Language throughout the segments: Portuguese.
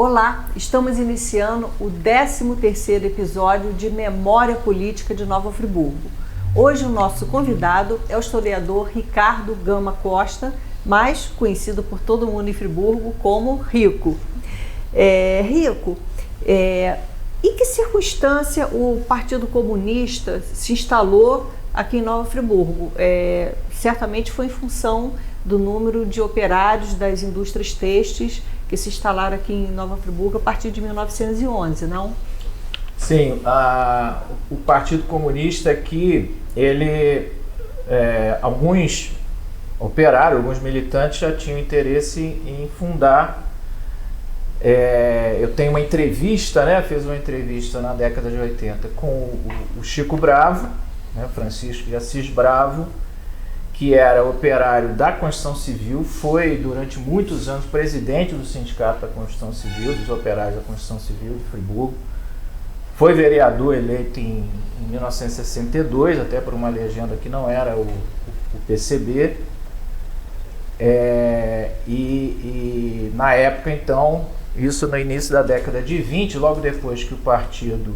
Olá, estamos iniciando o 13º episódio de Memória Política de Nova Friburgo. Hoje o nosso convidado é o historiador Ricardo Gama Costa, mais conhecido por todo mundo em Friburgo como Rico. Rico, em que circunstância o Partido Comunista se instalou aqui em Nova Friburgo? Certamente foi em função do número de operários das indústrias têxteis que se instalaram aqui em Nova Friburgo a partir de 1911, não? Sim, o Partido Comunista aqui, alguns operários, alguns militantes já tinham interesse em fundar. Eu tenho uma entrevista, fiz uma entrevista na década de 80 com o Chico Bravo, Francisco de Assis Bravo, que era operário da Construção Civil, foi durante muitos anos presidente do Sindicato da Construção Civil, dos operários da Construção Civil de Friburgo, foi vereador eleito em 1962, até por uma legenda que não era o PCB, e na época então, isso no início da década de 20, logo depois que o partido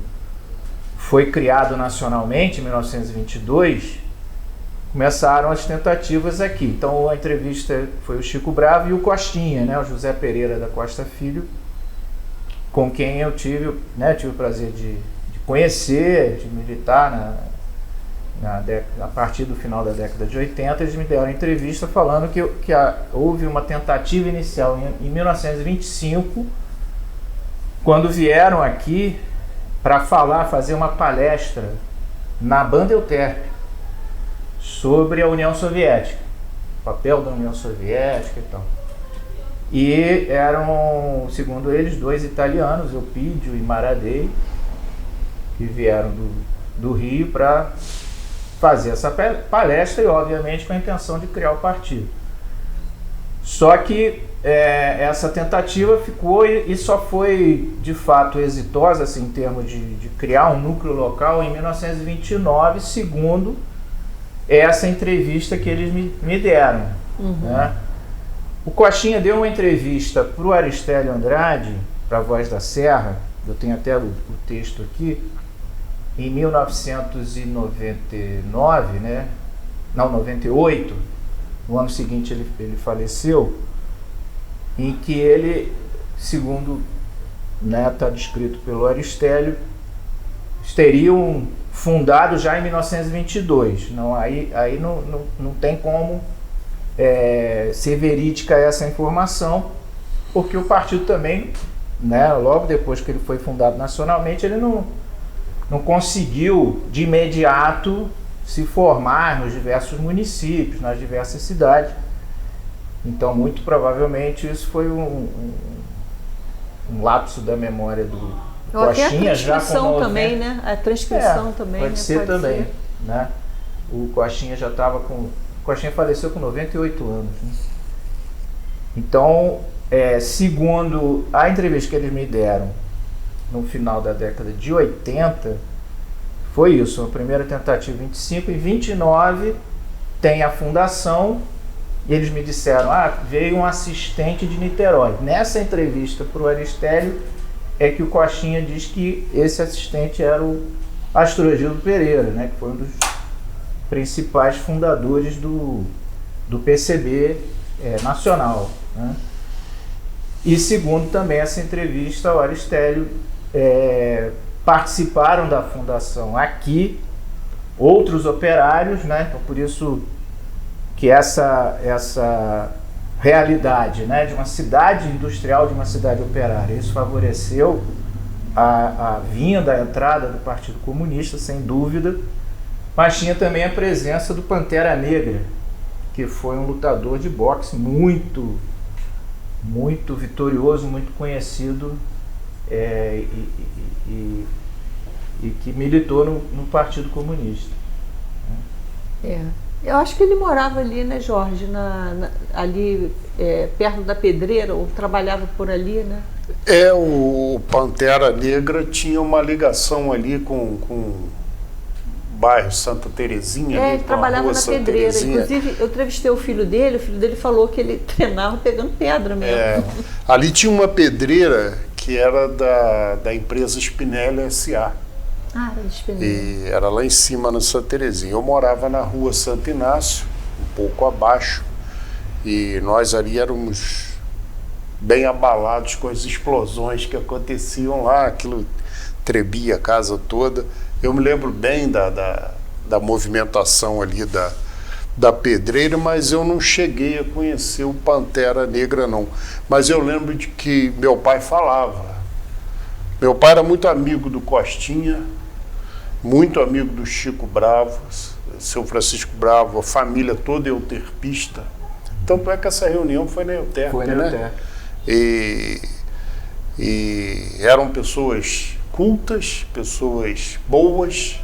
foi criado nacionalmente, em 1922, começaram as tentativas aqui. Então a entrevista foi o Chico Bravo e o Costinha, o José Pereira da Costa Filho, com quem eu tive o prazer de conhecer, de militar a partir do final da década de 80. Eles me deram entrevista falando que houve uma tentativa inicial em 1925, quando vieram aqui para fazer uma palestra na Bandelterp sobre a União Soviética, o papel da União Soviética e tal. E eram, segundo eles, dois italianos, Eupídio e Maradei, que vieram do Rio para fazer essa palestra e, obviamente, com a intenção de criar o partido. Só que essa tentativa ficou e só foi, de fato, exitosa assim, em termos de criar um núcleo local em 1929, segundo essa entrevista que eles me deram. Uhum. O Coxinha deu uma entrevista para o Aristélio Andrade, para a Voz da Serra, eu tenho até o texto aqui, em 1999, 98, no ano seguinte ele faleceu, em que ele, segundo está descrito pelo Aristélio, teriam fundado já em 1922. Aí não tem como ser verídica essa informação, porque o partido também, logo depois que ele foi fundado nacionalmente, ele não conseguiu de imediato se formar nos diversos municípios, nas diversas cidades. Então, muito provavelmente, isso foi um lapso da memória do Coxinha, já com 90... também, A transcrição também, pode ser também, O Coxinha já estava com... O Coxinha faleceu com 98 anos, Então, segundo a entrevista que eles me deram no final da década de 80, foi isso, a primeira tentativa em 25, em 29 tem a fundação, e eles me disseram, veio um assistente de Niterói. Nessa entrevista para o Aristélio, é que o Coxinha diz que esse assistente era o Astrogildo Pereira, que foi um dos principais fundadores do PCB nacional. E segundo também essa entrevista, o Aristélio, participaram da fundação aqui outros operários, então por isso que essa realidade, de uma cidade industrial, de uma cidade operária, isso favoreceu a vinda, a entrada do Partido Comunista, sem dúvida, mas tinha também a presença do Pantera Negra, que foi um lutador de boxe muito vitorioso, muito conhecido, e que militou no Partido Comunista. Eu acho que ele morava ali, Jorge, ali perto da Pedreira, ou trabalhava por ali, O Pantera Negra tinha uma ligação ali com o bairro Santa Terezinha. Ele trabalhava na Pedreira. Inclusive, eu entrevistei o filho dele falou que ele treinava pegando pedra mesmo. Ali tinha uma pedreira que era da empresa Spinelli S.A. Ah, era de Spinelli. E era lá em cima, na Santa Terezinha. Eu morava na rua Santo Inácio, um pouco abaixo, e nós ali éramos bem abalados com as explosões que aconteciam lá, aquilo trebia a casa toda. Eu me lembro bem da movimentação ali da pedreira, mas eu não cheguei a conhecer o Pantera Negra, não. Mas eu lembro de que meu pai falava. Meu pai era muito amigo do Costinha, muito amigo do Chico Bravo, seu Francisco Bravo, a família toda euterpista. Tanto é que essa reunião foi na Euterpe, Foi na Euterpe. E eram pessoas cultas, pessoas boas.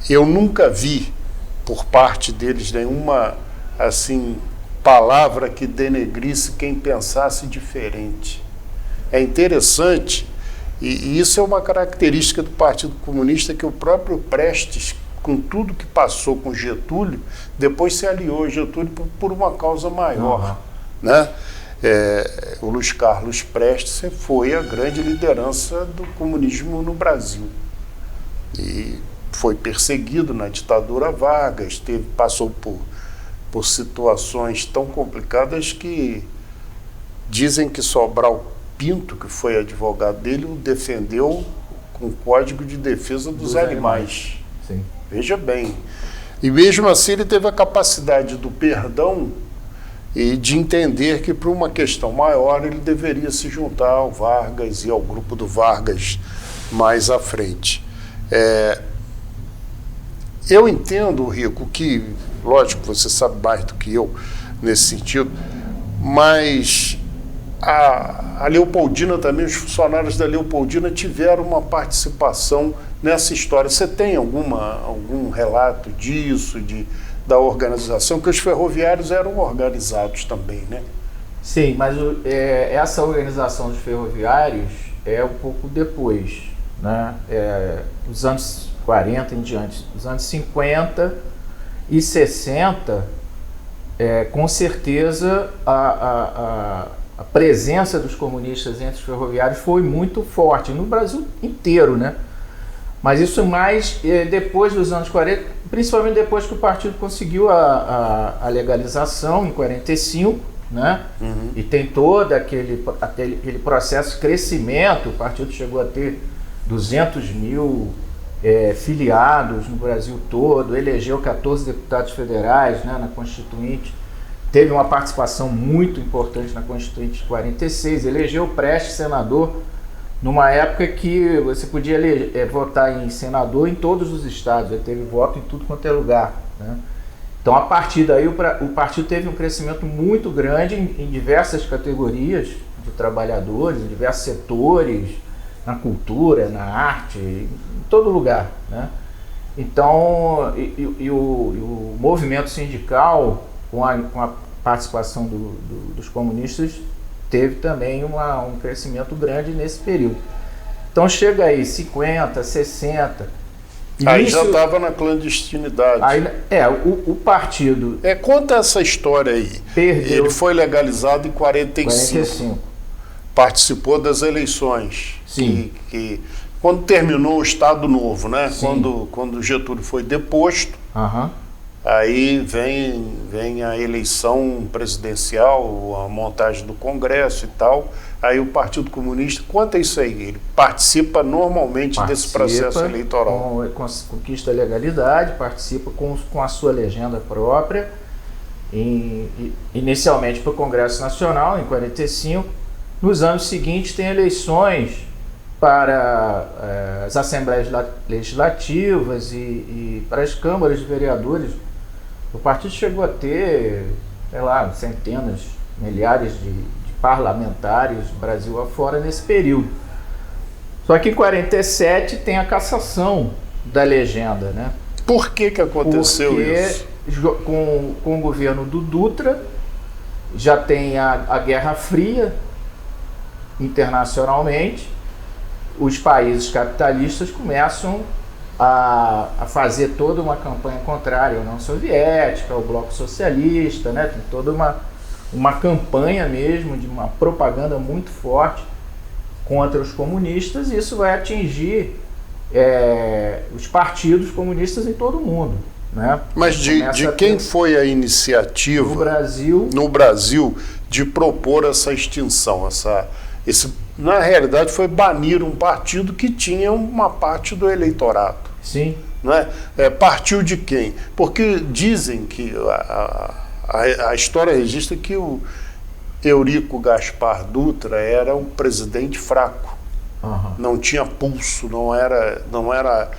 Eu nunca vi por parte deles nenhuma assim palavra que denegrisse quem pensasse diferente. É interessante, e isso é uma característica do Partido Comunista, que o próprio Prestes, com tudo que passou com Getúlio, depois se aliou a Getúlio por uma causa maior, né? O Luiz Carlos Prestes foi a grande liderança do comunismo no Brasil e foi perseguido na ditadura Vargas, passou por situações tão complicadas que dizem que Sobral Pinto, que foi advogado dele, o defendeu com o Código de Defesa dos Animais. Sim. Veja bem. E mesmo assim ele teve a capacidade do perdão e de entender que, por uma questão maior, ele deveria se juntar ao Vargas e ao grupo do Vargas mais à frente. Eu entendo, Rico, que, lógico, você sabe mais do que eu nesse sentido, mas a Leopoldina também, os funcionários da Leopoldina tiveram uma participação nessa história. Você tem algum relato disso, da organização? Porque os ferroviários eram organizados também, né? Sim, mas essa organização dos ferroviários é um pouco depois, né? Dos anos 40 em diante. Dos anos 50 e 60, com certeza a presença dos comunistas entre os ferroviários foi muito forte, no Brasil inteiro, né? Mas isso mais depois dos anos 40, principalmente depois que o partido conseguiu a legalização em 45, né? Uhum. E tem todo aquele processo de crescimento. O partido chegou a ter 200 mil filiados no Brasil todo, elegeu 14 deputados federais, né, na Constituinte. Teve uma participação muito importante na Constituinte de 46, elegeu o Prestes senador numa época que você podia votar em senador em todos os estados, ele teve voto em tudo quanto é lugar, né? Então, a partir daí, o partido teve um crescimento muito grande em diversas categorias de trabalhadores, em diversos setores, na cultura, na arte, em todo lugar, né? Então, o movimento sindical, com a participação dos comunistas, teve também um crescimento grande nesse período. Então chega aí 50, 60... Aí já estava na clandestinidade. O partido... Conta essa história aí. Perdeu. Ele foi legalizado em 45. Participou das eleições. Sim. Quando terminou o Estado Novo, né? Sim. Quando Getúlio foi deposto, aí vem a eleição presidencial, a montagem do Congresso e tal. Aí o Partido Comunista, conta isso aí, ele participa normalmente desse processo eleitoral. Conquista a legalidade, participa com a sua legenda própria, inicialmente para o Congresso Nacional, em 45. Nos anos seguintes tem eleições para as Assembleias Legislativas e para as câmaras de vereadores. O partido chegou a ter, centenas, milhares de parlamentares Brasil afora nesse período. Só que em 47 tem a cassação da legenda, né? Por que aconteceu isso? Com o governo do Dutra já tem a Guerra Fria internacionalmente, os países capitalistas começam a fazer toda uma campanha contrária à União Soviética, ao Bloco Socialista, né? Tem toda uma campanha mesmo, de uma propaganda muito forte contra os comunistas, e isso vai atingir os partidos comunistas em todo o mundo. Né? Mas de quem foi a iniciativa no Brasil de propor essa extinção? Na realidade foi banir um partido que tinha uma parte do eleitorado. Sim. Né? Partiu de quem? Porque dizem que a história registra que o Eurico Gaspar Dutra era um presidente fraco. Uhum. Não tinha pulso, não era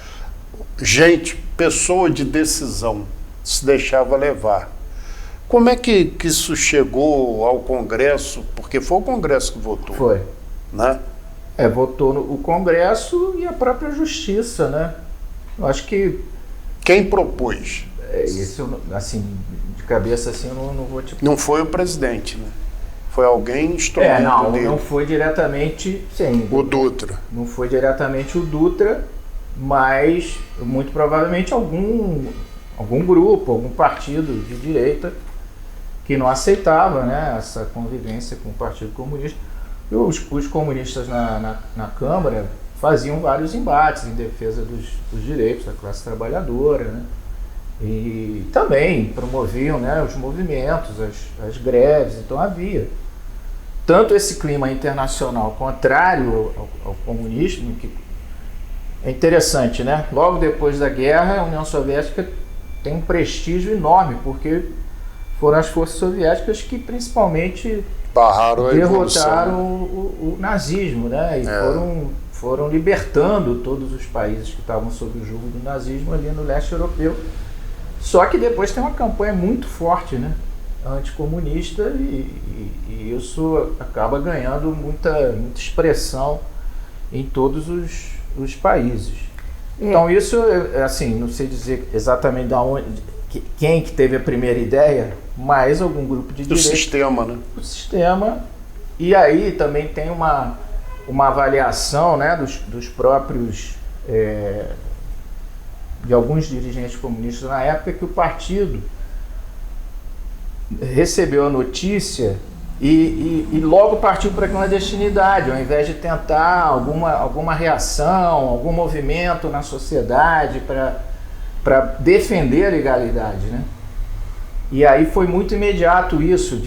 pessoa de decisão, se deixava levar. Como é que isso chegou ao Congresso? Porque foi o Congresso que votou. Foi. Né? Votou o Congresso e a própria Justiça, né? Eu acho que... Quem propôs? Isso, assim, de cabeça assim, eu não vou te... Não foi o presidente, né? Foi alguém instrumento dele. Não foi diretamente, sim. O Dutra. Não foi diretamente o Dutra, mas muito provavelmente algum grupo, algum partido de direita que não aceitava, né, essa convivência com o Partido Comunista. E os comunistas na Câmara faziam vários embates em defesa dos direitos da classe trabalhadora, né? E também promoviam, né, os movimentos, as greves. Então havia tanto esse clima internacional contrário ao comunismo, que é interessante, né? Logo depois da guerra, a União Soviética tem um prestígio enorme, porque foram as forças soviéticas que principalmente derrotaram o nazismo, né? E foram libertando todos os países que estavam sob o jugo do nazismo ali no leste europeu. Só que depois tem uma campanha muito forte, né, anticomunista, e isso acaba ganhando muita expressão em todos os países. Então isso, assim, não sei dizer exatamente quem que teve a primeira ideia, mas algum grupo de direita. O sistema, né? O sistema. E aí também tem uma avaliação, né, dos próprios... de alguns dirigentes comunistas na época, que o partido recebeu a notícia e logo partiu para a clandestinidade, ao invés de tentar alguma reação, algum movimento na sociedade para defender a legalidade, né? E aí foi muito imediato isso,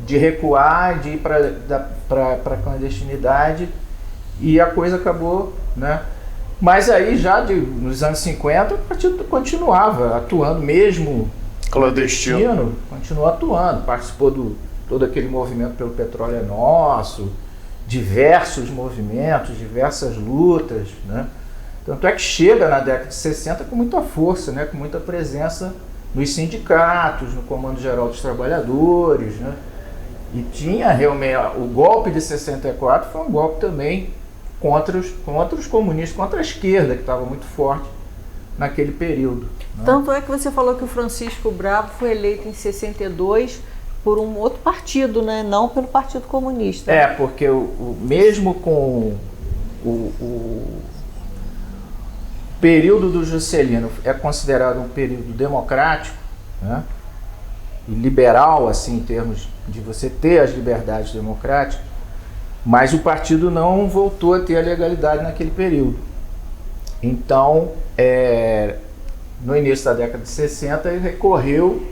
de recuar, de ir para a clandestinidade, e a coisa acabou, né? Mas aí já nos anos 50 o partido continuava atuando, mesmo clandestino, continuou atuando, participou todo aquele movimento pelo petróleo é nosso, diversos movimentos, diversas lutas, né? Tanto é que chega na década de 60 com muita força, né? Com muita presença nos sindicatos, no Comando Geral dos Trabalhadores, né? E tinha realmente, o golpe de 64 foi um golpe também contra os comunistas, contra a esquerda, que estava muito forte naquele período, né? Tanto é que você falou que o Francisco Bravo foi eleito em 62 por um outro partido, né? Não pelo Partido Comunista. Porque mesmo com o período do Juscelino é considerado um período democrático, né, e liberal, assim, em termos de você ter as liberdades democráticas, mas o partido não voltou a ter a legalidade naquele período. Então, no início da década de 60, ele recorreu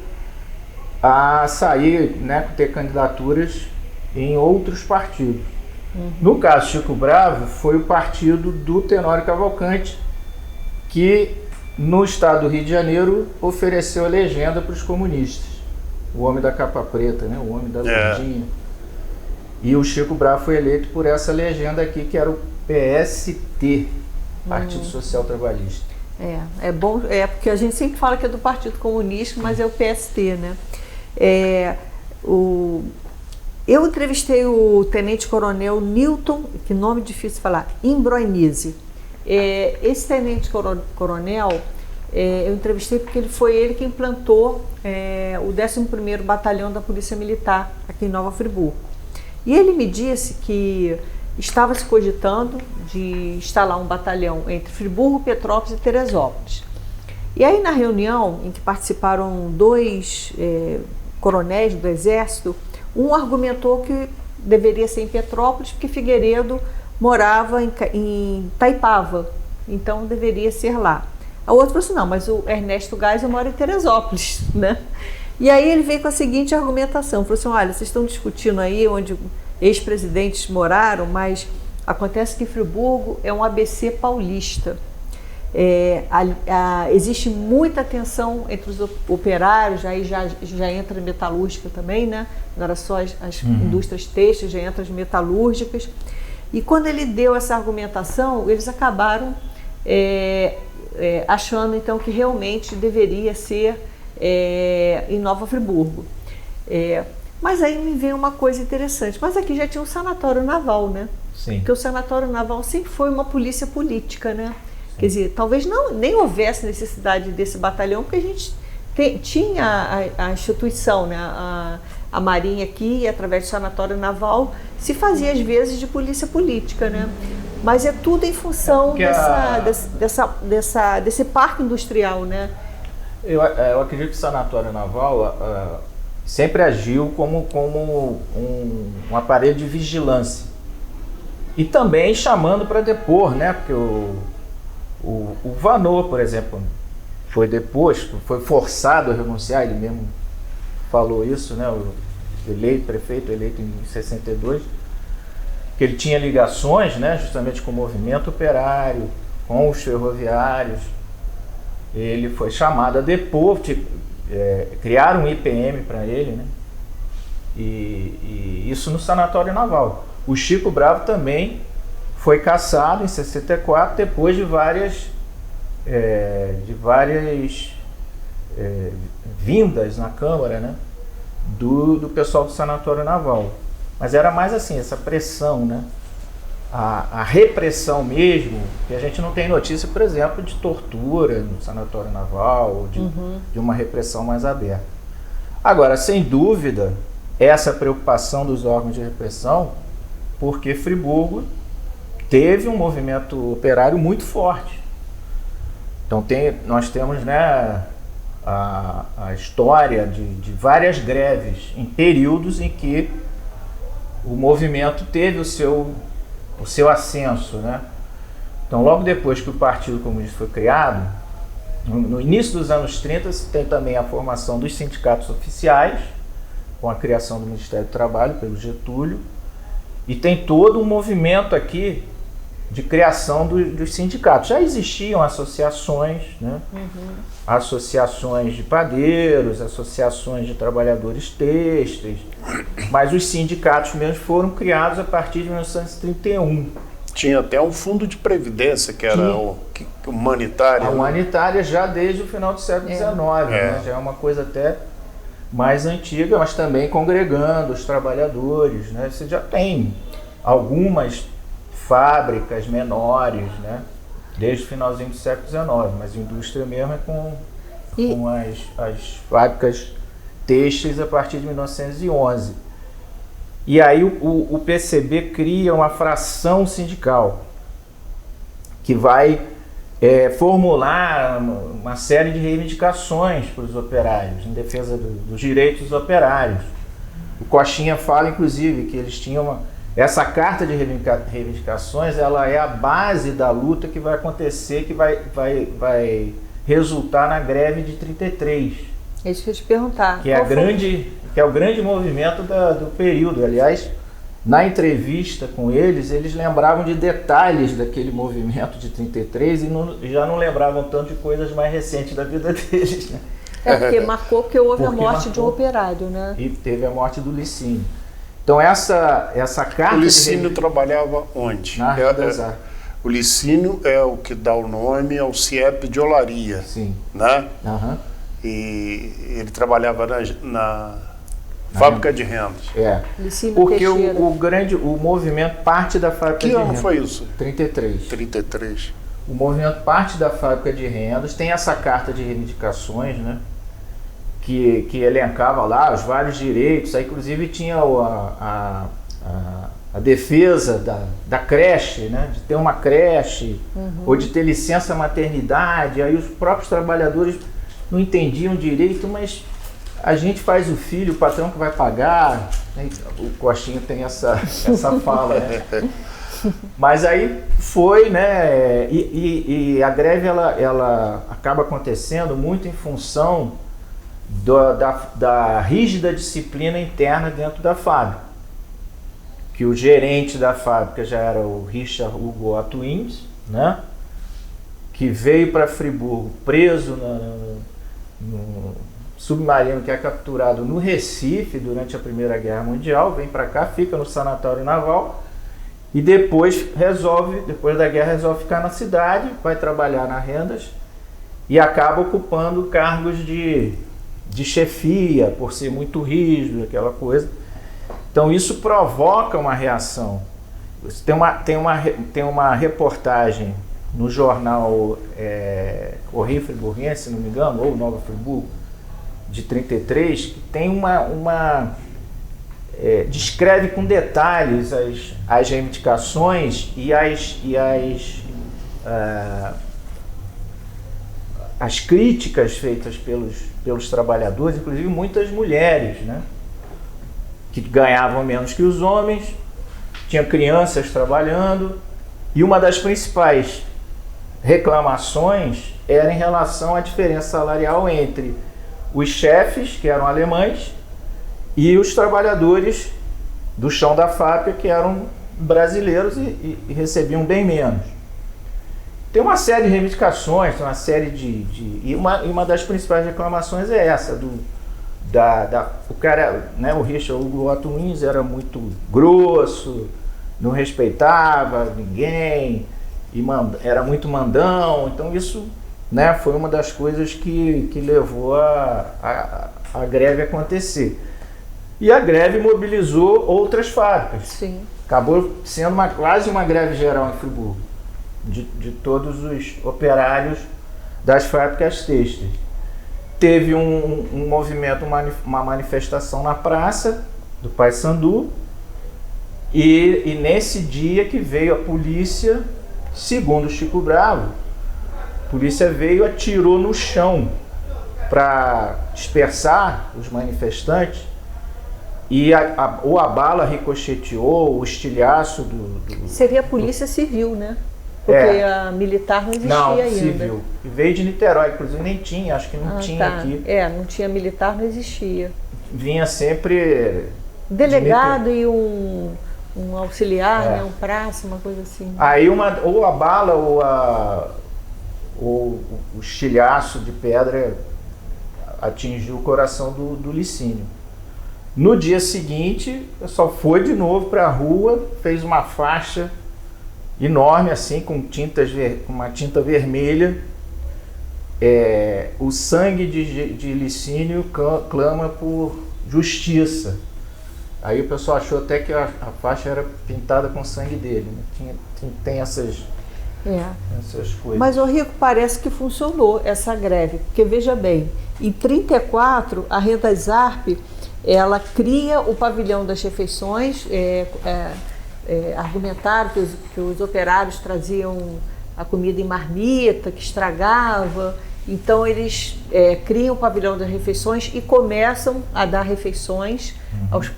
a sair, né, ter candidaturas em outros partidos. No caso Chico Bravo, foi o partido do Tenório Cavalcanti, que no estado do Rio de Janeiro ofereceu a legenda para os comunistas. O homem da capa preta, né? O homem da lurdinha. E o Chico Bravo foi eleito por essa legenda aqui, que era o PST, Partido Social Trabalhista. É bom, porque a gente sempre fala que é do Partido Comunista, mas é o PST, né? Eu entrevistei o tenente-coronel Newton, que nome difícil de falar, Imbroinise. Esse tenente-coronel, eu entrevistei porque foi ele que implantou o 11º Batalhão da Polícia Militar aqui em Nova Friburgo. E ele me disse que estava se cogitando de instalar um batalhão entre Friburgo, Petrópolis e Teresópolis. E aí, na reunião em que participaram dois coronéis do Exército, um argumentou que deveria ser em Petrópolis, porque Figueiredo morava em Itaipava, então deveria ser lá. A outra falou assim, não, mas o Ernesto Geisel mora em Teresópolis, né? E aí ele veio com a seguinte argumentação, falou assim, olha, vocês estão discutindo aí onde ex-presidentes moraram, mas acontece que Friburgo é um ABC paulista. Existe muita tensão entre os operários, aí já entra a metalúrgica também, né? Não era só as indústrias têxteis, já entra as metalúrgicas. E quando ele deu essa argumentação, eles acabaram achando então que realmente deveria ser em Nova Friburgo. Mas aí me veio uma coisa interessante, mas aqui já tinha um sanatório naval, né? Sim. Porque o sanatório naval sempre foi uma polícia política, né? Quer dizer, talvez nem houvesse necessidade desse batalhão, porque a gente tinha a instituição, né? A Marinha aqui, e através do sanatório naval, se fazia às vezes de polícia política, né? Mas é tudo em função desse parque industrial, né? Eu acredito que o sanatório naval sempre agiu como um aparelho de vigilância. E também chamando para depor, né? Porque o Vanneau, por exemplo, foi deposto, foi forçado a renunciar, ele mesmo falou isso, né? O prefeito eleito em 62, que ele tinha ligações, né, justamente com o movimento operário, com os ferroviários. Ele foi chamado a depor, criaram um IPM para ele, né? E isso no sanatório naval. O Chico Bravo também foi cassado em 64, depois de várias vindas na Câmara, né, do pessoal do sanatório naval. Mas era mais assim, essa pressão, né? A repressão mesmo, que a gente não tem notícia, por exemplo, de tortura no sanatório naval, ou de uma repressão mais aberta. Agora, sem dúvida, essa preocupação dos órgãos de repressão, porque Friburgo teve um movimento operário muito forte. Então nós temos, né, a história de várias greves em períodos em que o movimento teve o seu ascenso, né? Então, logo depois que o Partido Comunista foi criado, no início dos anos 30, se tem também a formação dos sindicatos oficiais, com a criação do Ministério do Trabalho pelo Getúlio, e tem todo um movimento aqui de criação dos sindicatos. Já existiam associações, né? Associações de padeiros, associações de trabalhadores têxteis, mas os sindicatos mesmo foram criados a partir de 1931. Tinha até um fundo de previdência que era humanitário. A humanitária já desde o final do século XIX, né? Já é uma coisa até mais antiga, mas também congregando os trabalhadores, né? Você já tem algumas fábricas menores, né? Desde o finalzinho do século XIX, mas a indústria mesmo é com as fábricas têxteis a partir de 1911. E aí o PCB cria uma fração sindical que vai formular uma série de reivindicações para os operários, em defesa dos direitos dos operários. O Cochinha fala, inclusive, que eles tinham essa carta de reivindicações, ela é a base da luta que vai acontecer, que vai resultar na greve de 33. É isso que eu ia te perguntar. Que é o grande movimento do período. Aliás, na entrevista com eles lembravam de detalhes daquele movimento de 33 e já não lembravam tanto de coisas mais recentes da vida deles, né? Porque marcou que houve a morte de um operário, né? E teve a morte do Licínio. Então essa carta... O Licínio trabalhava onde? Na Rio das Artes. O Licínio é o que dá o nome ao CIEP de Olaria. Sim. Né? Uhum. E ele trabalhava na fábrica de rendas. Licínio porque Teixeira. o movimento parte da fábrica de rendas. Que ano foi isso? 33. 33. O movimento parte da fábrica de rendas, tem essa carta de reivindicações, né? Que elencava lá os vários direitos, aí inclusive tinha a defesa da creche, né? De ter uma creche, ou de ter licença maternidade. Aí os próprios trabalhadores não entendiam direito, mas a gente faz o filho, o patrão que vai pagar. O Costinha tem essa fala, né? Mas aí foi, né? E a greve ela acaba acontecendo muito em função da rígida disciplina interna dentro da fábrica. Que o gerente da fábrica já era o Richard Hugo Atwins, né? Que veio para Friburgo preso no submarino que é capturado no Recife durante a Primeira Guerra Mundial, vem para cá, fica no sanatório naval e depois da guerra resolve ficar na cidade, vai trabalhar na Rendas e acaba ocupando cargos de chefia, por ser muito rígido, aquela coisa. Então isso provoca uma reação. Tem uma reportagem no jornal Correio Friburguense, se não me engano, ou Nova Friburgo, de 33, que tem descreve com detalhes as reivindicações e as críticas feitas pelos trabalhadores, inclusive muitas mulheres, né? Que ganhavam menos que os homens, tinha crianças trabalhando, e uma das principais reclamações era em relação à diferença salarial entre os chefes, que eram alemães, e os trabalhadores do chão da fábrica, que eram brasileiros e recebiam bem menos. Tem uma série de reivindicações, tem uma série e uma das principais reclamações é essa, o cara, né, o Richard Hugo Atwins era muito grosso, não respeitava ninguém, era muito mandão. Então isso, né, foi uma das coisas que levou a greve a acontecer. E a greve mobilizou outras fábricas. Sim. Acabou sendo quase uma greve geral em Friburgo, de todos os operários das fábricas têxteis. Teve um movimento, uma manifestação na praça do Paissandu, e nesse dia que veio a polícia, segundo Chico Bravo, a polícia veio, atirou no chão para dispersar os manifestantes, e a bala ricocheteou, o estilhaço Seria a polícia civil, né? Porque a militar não existia ainda. Não, civil. E veio de Niterói, inclusive nem tinha, acho que não tinha aqui. Não tinha militar, não existia. Vinha sempre... Delegado e um auxiliar, né? Um praça, uma coisa assim. Aí ou a bala ou o estilhaço de pedra atingiu o coração do Licínio. No dia seguinte, o pessoal foi de novo para a rua, fez uma faixa enorme assim, com uma tinta vermelha. O sangue de Licínio clama por justiça. Aí o pessoal achou até que a faixa era pintada com o sangue dele, né? Tem essas coisas. Mas, o Rico, parece que funcionou essa greve, porque veja bem, em 1934 a Rendas Arp ela cria o pavilhão das refeições. Argumentaram que os operários traziam a comida em marmita, que estragava. Então eles criam o pavilhão das refeições e começam a dar refeições,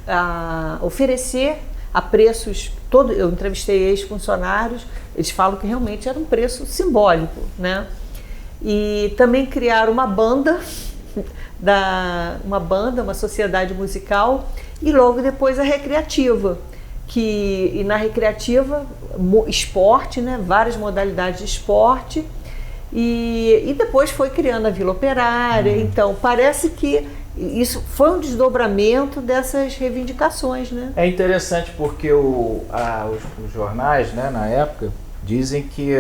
a oferecer a preços. Eu entrevistei ex-funcionários, eles falam que realmente era um preço simbólico, né? E também criaram uma banda, uma sociedade musical, e logo depois a recreativa. E na recreativa, esporte, né? Várias modalidades de esporte, e depois foi criando a Vila Operária. Então parece que isso foi um desdobramento dessas reivindicações, né? É interessante porque os jornais, né, na época, dizem que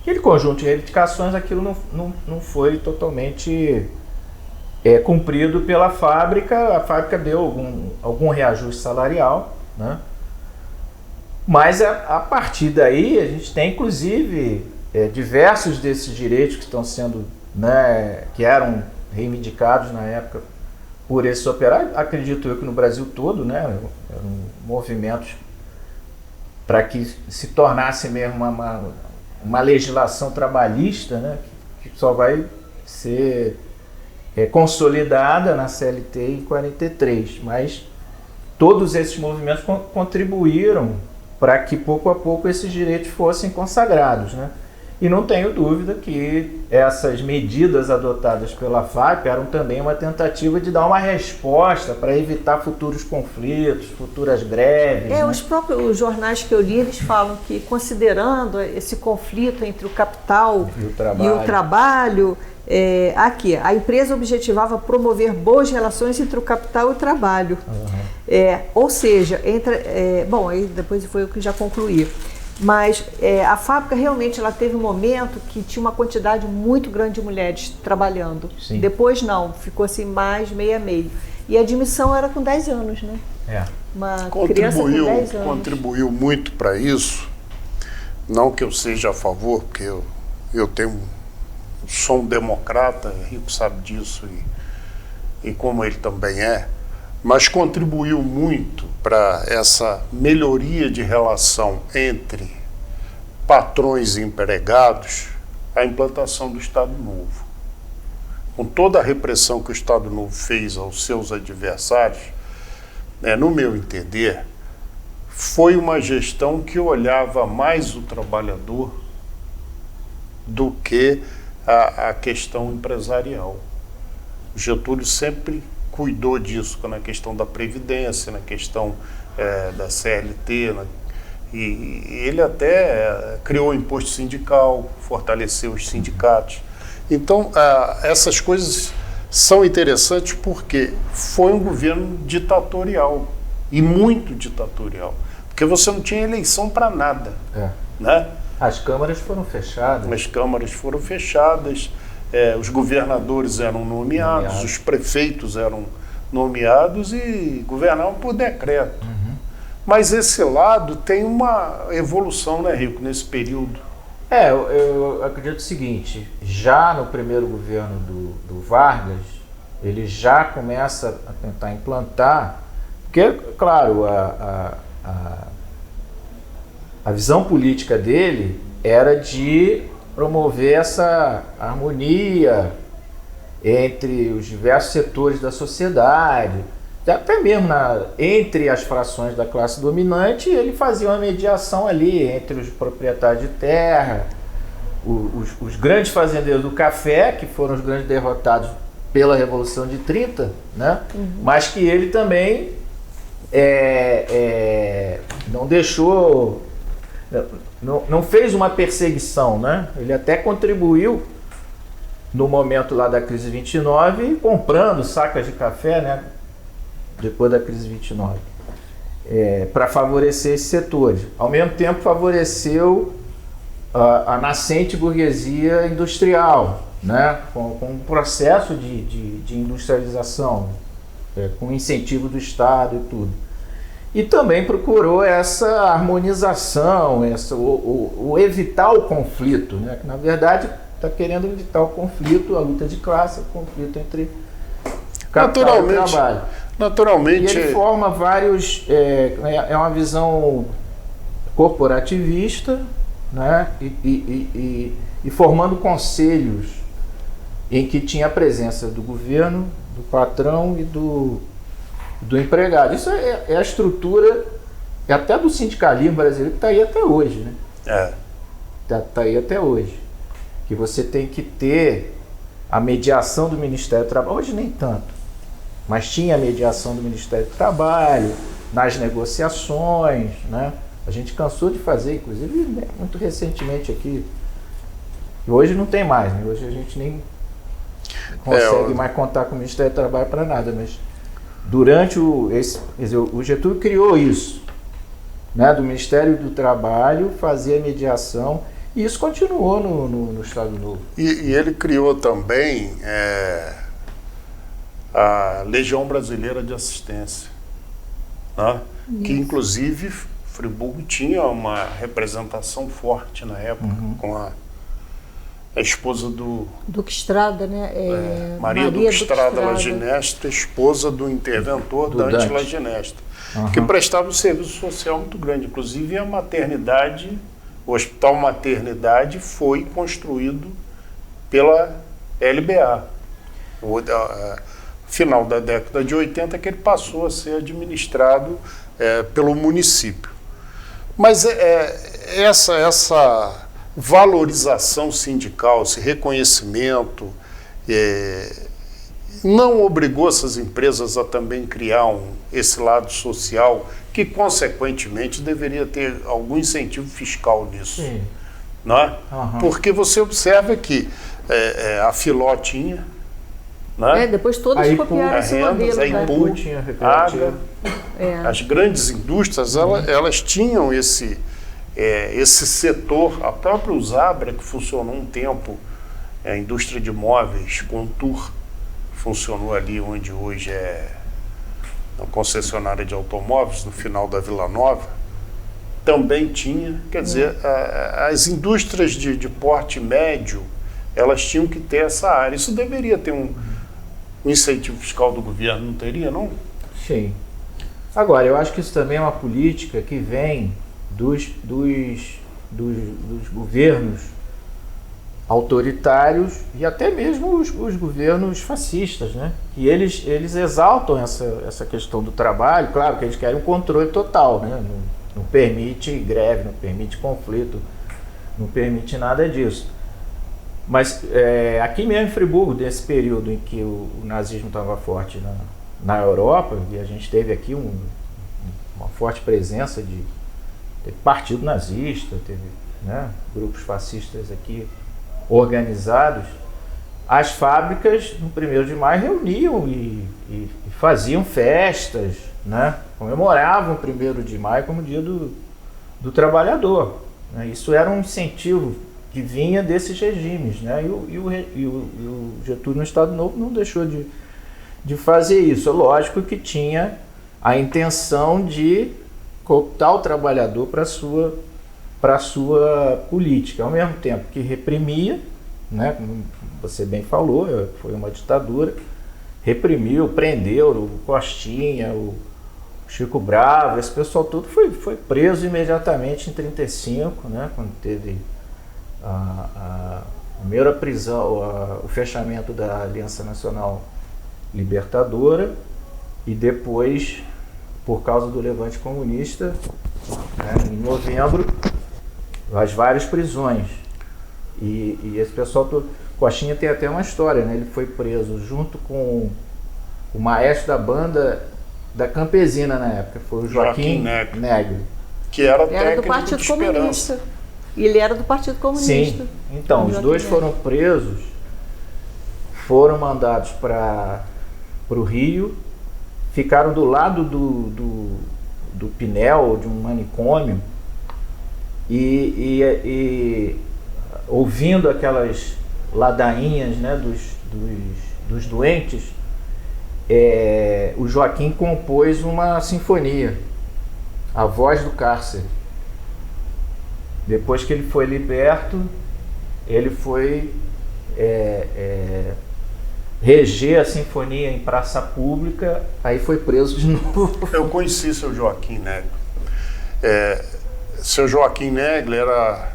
aquele conjunto de reivindicações, aquilo não foi totalmente cumprido pela fábrica. A fábrica deu algum reajuste salarial, né? Mas a partir daí a gente tem inclusive diversos desses direitos que estão sendo, né, que eram reivindicados na época por esses operários. Acredito eu que no Brasil todo, né, eram movimentos para que se tornasse mesmo uma legislação trabalhista, né, que só vai ser consolidada na CLT em 43, mas todos esses movimentos contribuíram para que pouco a pouco esses direitos fossem consagrados, né? E não tenho dúvida que essas medidas adotadas pela FAP eram também uma tentativa de dar uma resposta para evitar futuros conflitos, futuras greves. Né? Os próprios jornais que eu li, eles falam que, considerando esse conflito entre o capital e o trabalho, aqui, a empresa objetivava promover boas relações entre o capital e o trabalho. Ou seja, bom, aí depois foi o que já concluí. Mas a fábrica realmente ela teve um momento que tinha uma quantidade muito grande de mulheres trabalhando. Sim. Depois não, ficou assim mais meio a meio. E a admissão era com 10 anos, né? Uma criança com 10 anos. Contribuiu muito para isso. Não que eu seja a favor, porque eu sou um democrata, Rico sabe disso, e como ele também é, mas contribuiu muito para essa melhoria de relação entre patrões e empregados, a implantação do Estado Novo. Com toda a repressão que o Estado Novo fez aos seus adversários, no meu entender, foi uma gestão que olhava mais o trabalhador do que a questão empresarial. O Getúlio sempre cuidou disso, na questão da Previdência, na questão da CLT, e ele até criou o imposto sindical, fortaleceu os sindicatos. Então, essas coisas são interessantes porque foi um governo ditatorial, e muito ditatorial, porque você não tinha eleição para nada. Né? As câmaras foram fechadas. Os governadores eram nomeados, os prefeitos eram nomeados e governavam por decreto. Mas esse lado tem uma evolução, né, Rico, nesse período? Eu acredito o seguinte, já no primeiro governo do Vargas, ele já começa a tentar implantar, porque, claro, a visão política dele era de promover essa harmonia entre os diversos setores da sociedade, até mesmo entre as frações da classe dominante. Ele fazia uma mediação ali entre os proprietários de terra, os grandes fazendeiros do café, que foram os grandes derrotados pela Revolução de 30, né? Mas que ele também não deixou... Não fez uma perseguição, né? Ele até contribuiu no momento lá da crise 29, comprando sacas de café, né? Depois da crise 29, para favorecer esses setores. Ao mesmo tempo, favoreceu a nascente burguesia industrial, né? Com um processo de industrialização, com incentivo do Estado e tudo. E também procurou essa harmonização, o evitar o conflito, né? Que na verdade está querendo evitar o conflito, a luta de classe, o conflito entre capital e trabalho. Naturalmente. E ele forma vários... É uma visão corporativista, né? E formando conselhos em que tinha a presença do governo, do patrão e do empregado. Isso é a estrutura até do sindicalismo brasileiro, que está aí até hoje, né? Tá aí até hoje. Que você tem que ter a mediação do Ministério do Trabalho. Hoje nem tanto, mas tinha a mediação do Ministério do Trabalho nas negociações, né? A gente cansou de fazer, inclusive, muito recentemente aqui. E hoje não tem mais, né? Hoje a gente nem consegue mais contar com o Ministério do Trabalho para nada, mas durante o Getúlio criou isso, né, do Ministério do Trabalho, fazia mediação, e isso continuou no Estado Novo. E ele criou também a Legião Brasileira de Assistência, né, que inclusive Friburgo tinha uma representação forte na época, com a esposa do Duque Estrada, né? Maria Duque Estrada Laginesta, esposa do interventor Dante Laginesta, que prestava um serviço social muito grande. Inclusive a maternidade, o Hospital Maternidade foi construído pela LBA. Final da década de 80 que ele passou a ser administrado pelo município. Mas essa valorização sindical, esse reconhecimento, não obrigou essas empresas a também criar esse lado social que, consequentemente, deveria ter algum incentivo fiscal nisso. Sim. Não é? Uhum. Porque você observa que a Filó tinha, né? Depois todas copiaram esse modelo. A Ipu, a Aga, as grandes indústrias, elas tinham esse setor, a própria Usabra, que funcionou um tempo, a indústria de móveis, Contour, funcionou ali onde hoje é a concessionária de automóveis, no final da Vila Nova, também tinha, quer dizer, as indústrias de porte médio, elas tinham que ter essa área. Isso deveria ter um incentivo fiscal do governo, não teria, não? Sim. Agora, eu acho que isso também é uma política que vem dos governos autoritários e até mesmo os governos fascistas, né? E eles exaltam essa questão do trabalho, claro que eles querem um controle total, né? Não permite greve, não permite conflito, não permite nada disso. Mas aqui mesmo em Friburgo, nesse período em que o nazismo estava forte na Europa, e a gente teve aqui uma forte presença teve partido nazista, teve, né, grupos fascistas aqui organizados, as fábricas no 1º de maio reuniam e faziam festas, né, comemoravam o 1º de maio como dia do trabalhador, né. Isso era um incentivo que vinha desses regimes, né? E o Getúlio no Estado Novo não deixou de fazer isso. É lógico que tinha a intenção de cooptar o trabalhador para a sua política, ao mesmo tempo que reprimia, né? Como você bem falou, foi uma ditadura, reprimiu, prendeu o Costinha, o Chico Bravo, esse pessoal todo foi preso imediatamente em 1935, né? Quando teve a primeira prisão, o fechamento da Aliança Nacional Libertadora, e depois, por causa do levante comunista, né, em novembro, as várias prisões. E esse pessoal todo, Coxinha tem até uma história, né? Ele foi preso junto com o maestro da banda da Campesina na época, foi o Joaquim Negri. Que era técnico do Partido de Comunista. E ele era do Partido Comunista. Sim, então, os dois foram presos, foram mandados para o Rio, ficaram do lado do Pinel, de um manicômio, e ouvindo aquelas ladainhas, né, dos doentes, o Joaquim compôs uma sinfonia, A Voz do Cárcere. Depois que ele foi liberto, ele foi reger a sinfonia em praça pública, aí foi preso de novo. Eu conheci seu Joaquim Negri. Seu Joaquim Negri era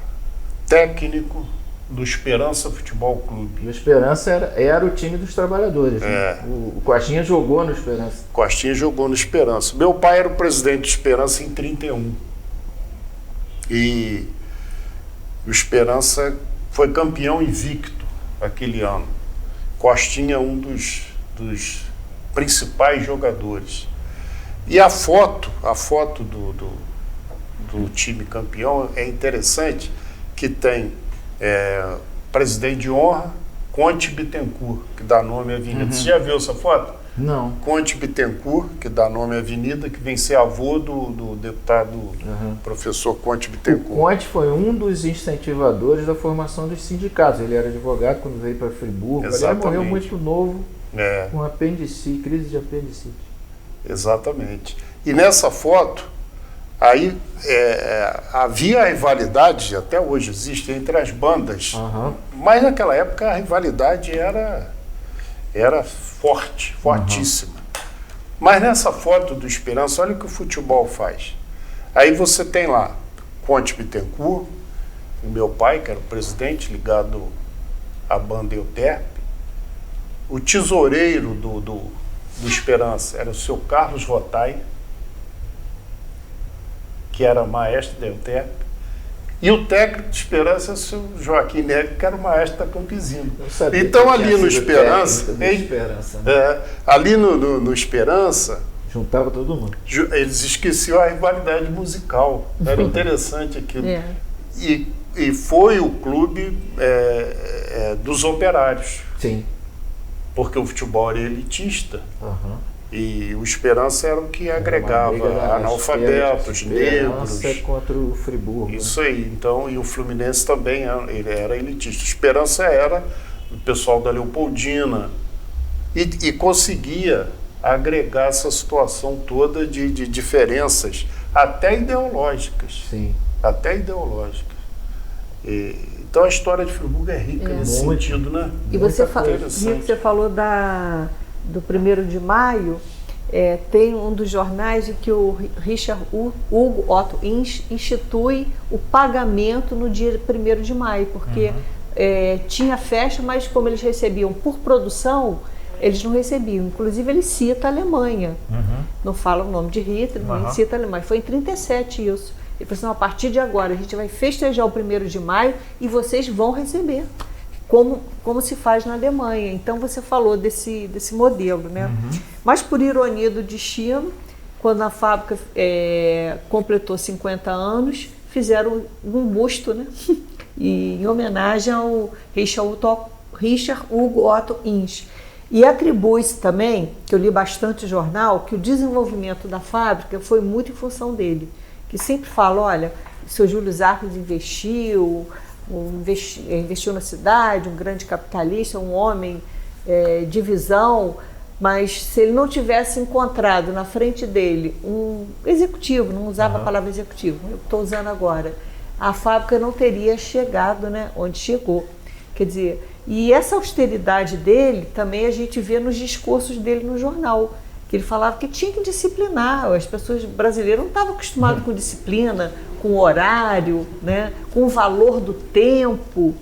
técnico do Esperança Futebol Clube. E o Esperança era o time dos trabalhadores. Né? O Coxinha jogou no Esperança. Coxinha jogou no Esperança. Meu pai era o presidente do Esperança em 1931. E o Esperança foi campeão invicto aquele ano. Costinha, um dos principais jogadores. E a foto do time campeão é interessante, que tem presidente de honra, Conte Bittencourt, que dá nome à avenida. Uhum. Você já viu essa foto? Não. Conte Bittencourt, que dá nome à avenida, que vem ser avô do deputado professor Conte Bittencourt. O Conte foi um dos incentivadores da formação dos sindicatos. Ele era advogado quando veio para Friburgo. Exatamente. Ele morreu muito novo, com apendicite, crise de apendicite. Exatamente. E nessa foto, aí havia a rivalidade, até hoje existe, entre as bandas. Uhum. Mas naquela época a rivalidade era forte, fortíssima. Mas nessa foto do Esperança, olha o que o futebol faz. Aí você tem lá Conte Bittencourt, o meu pai, que era o presidente, ligado à banda Euterpe, o tesoureiro do Esperança era o seu Carlos Rotai, que era maestro da EUTEP, e o técnico de Esperança é o seu Joaquim Negri, que era o maestro da Campesina. Então ali no Esperança, ali no Esperança, juntava todo mundo. Eles esqueciam a rivalidade musical. Era interessante aquilo. E foi o clube dos operários. Sim. Porque o futebol era elitista. E o Esperança era o que agregava analfabetos, negros. Contra o Friburgo. Isso aí. Então, e o Fluminense também ele era elitista. Esperança era o pessoal da Leopoldina. E conseguia agregar essa situação toda de diferenças, até ideológicas. Sim. Até ideológicas. Então a história de Friburgo é rica nesse sentido, né? E você falou do 1º de maio, tem um dos jornais em que o Richard Hugo Otto institui o pagamento no dia 1º de maio, porque tinha festa, mas como eles recebiam por produção, eles não recebiam. Inclusive ele cita a Alemanha, não fala o nome de Hitler, ele cita a Alemanha. Foi em 1937 isso. Ele falou assim, a partir de agora a gente vai festejar o 1º de maio e vocês vão receber, como se faz na Alemanha. Então você falou desse modelo, né? Mas por ironia do destino, quando a fábrica completou 50 anos, fizeram um busto, né? E, em homenagem ao Richard Hugo Otto Insch. E atribui-se também, que eu li bastante jornal, que o desenvolvimento da fábrica foi muito em função dele. Que sempre fala, olha, o seu Júlio Zarcos investiu na cidade, um grande capitalista, um homem de visão, mas se ele não tivesse encontrado na frente dele um executivo, não usava a palavra executivo, eu estou usando agora, a fábrica não teria chegado, né, onde chegou. Quer dizer, e essa austeridade dele também a gente vê nos discursos dele no jornal, que ele falava que tinha que disciplinar, as pessoas brasileiras não estavam acostumadas com disciplina, com horário, né, com o valor do tempo,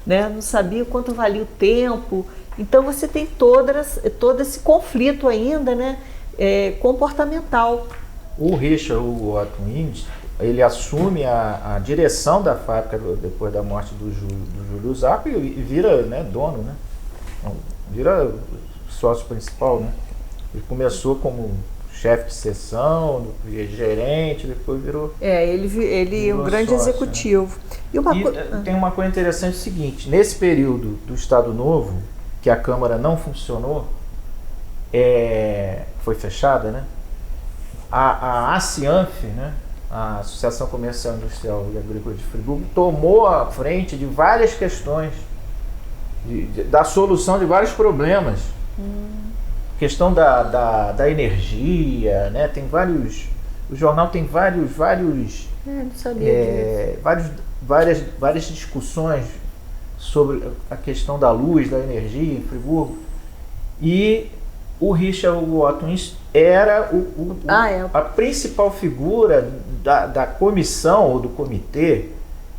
né, não sabia quanto valia o tempo. Então você tem todo esse conflito ainda, né, comportamental. O Richard Otto Insch, ele assume a direção da fábrica depois da morte do Júlio Zarcos e vira, né, dono, né, vira sócio principal, né. Ele começou como chefe de seção, gerente, depois virou... ele é um grande sócio, executivo. Né? Tem uma coisa interessante, o seguinte, nesse período do Estado Novo, que a Câmara não funcionou, foi fechada, né? A ACIANF, né? A Associação Comercial, Industrial e Agrícola de Friburgo, tomou a frente de várias questões, da solução de vários problemas. Questão da energia, né? Tem vários... O jornal tem não sabia várias discussões sobre a questão da luz, da energia em Friburgo. E o Richard Otto Insch era a principal figura da comissão ou do comitê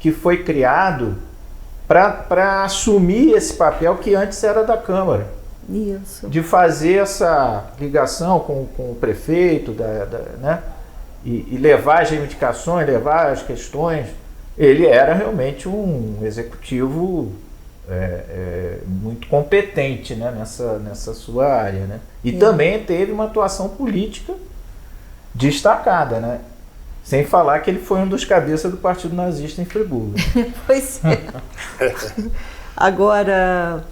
que foi criado para assumir esse papel que antes era da Câmara. Isso. De fazer essa ligação com o prefeito, né? E levar as reivindicações, levar as questões. Ele era realmente um executivo muito competente, né? nessa sua área. Né? E também teve uma atuação política destacada, né? Sem falar que ele foi um dos cabeças do Partido Nazista em Friburgo. Pois é. Agora...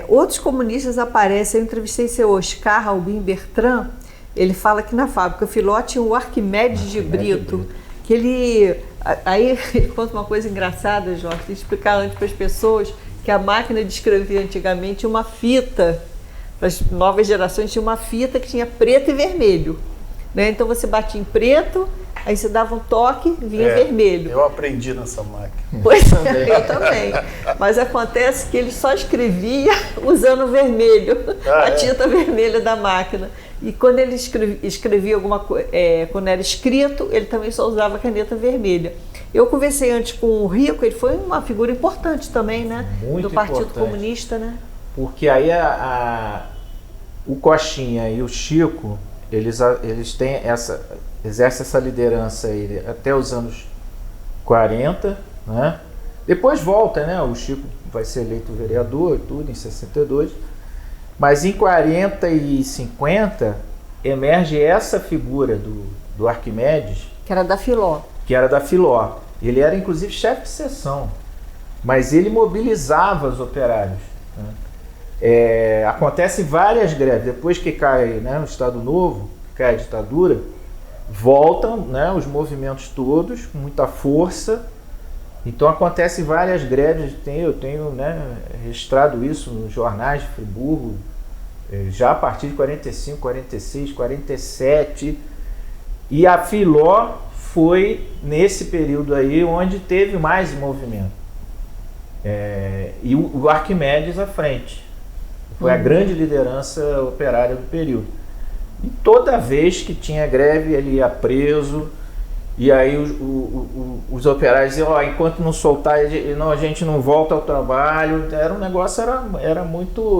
outros comunistas aparecem. Eu entrevistei seu Oscar Albin Bertrand. Ele fala que na fábrica Filó tinha o Arquimedes de Brito, que ele conta uma coisa engraçada, Jorge, de explicar antes para as pessoas que a máquina de escrever antigamente tinha uma fita, para as novas gerações tinha uma fita que tinha preto e vermelho, né? Então você batia em preto, aí você dava um toque, vinha vermelho. Eu aprendi nessa máquina. Pois é, eu também. Mas acontece que ele só escrevia usando o vermelho, a tinta vermelha da máquina. E quando ele escrevia alguma coisa, quando era escrito, ele também só usava a caneta vermelha. Eu conversei antes com o Rico, ele foi uma figura importante também, né? Muito do Partido importante. Comunista, né? porque aí o Costinha e o Chico, eles exercem essa liderança aí até os anos 40, né? Depois volta, né? O Chico vai ser eleito vereador e tudo, em 62. Mas em 40 e 50, emerge essa figura do Arquimedes. Que era da Filó. Ele era, inclusive, chefe de seção. Mas ele mobilizava os operários, né? Acontecem várias greves. Depois que cai, né, o Estado Novo, cai a ditadura, voltam, né, os movimentos todos com muita força. Então acontecem várias greves. Eu tenho, né, registrado isso nos jornais de Friburgo, já a partir de 45, 46, 47. E a Filó foi nesse período aí onde teve mais movimento. E o Arquimedes à frente. Foi a grande liderança operária do período. E toda vez que tinha greve, ele ia preso. E aí os operários diziam, enquanto não soltar, a gente não volta ao trabalho. Era um negócio,